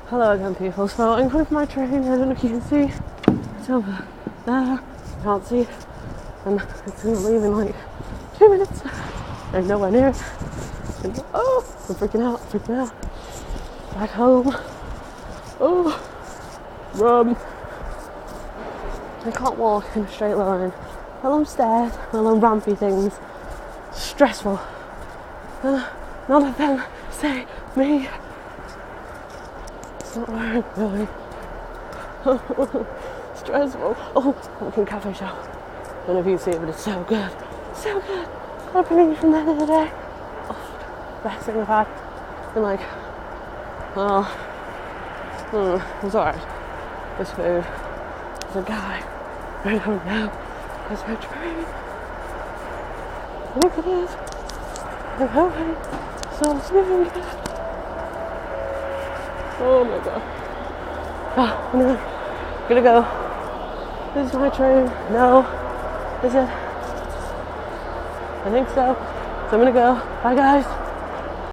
Hello again, people. So I'm coming from my train. I don't know if you can see. It's over there. I can't see it. And it's going to leave in like 2 minutes. I'm nowhere near it. And, oh, I'm freaking out. Back home. Oh, run. I can't walk in a straight line. Well, I'm stairs, well, I'm rampy things. Stressful. None of them say me. It's not where I'm going. Stressful. Oh, walking cafe shop. I don't know if you can see it, but it's so good. So good. Got a penny from there the other day. Oh, best thing I've had. And like, it was alright. This food. There's a guy. I don't know. There's my train. I think it is. I'm hoping. So it's moving good. Oh my god. Anyway, gonna go. This is my train. No. Is it? I think so. So I'm gonna go. Bye guys.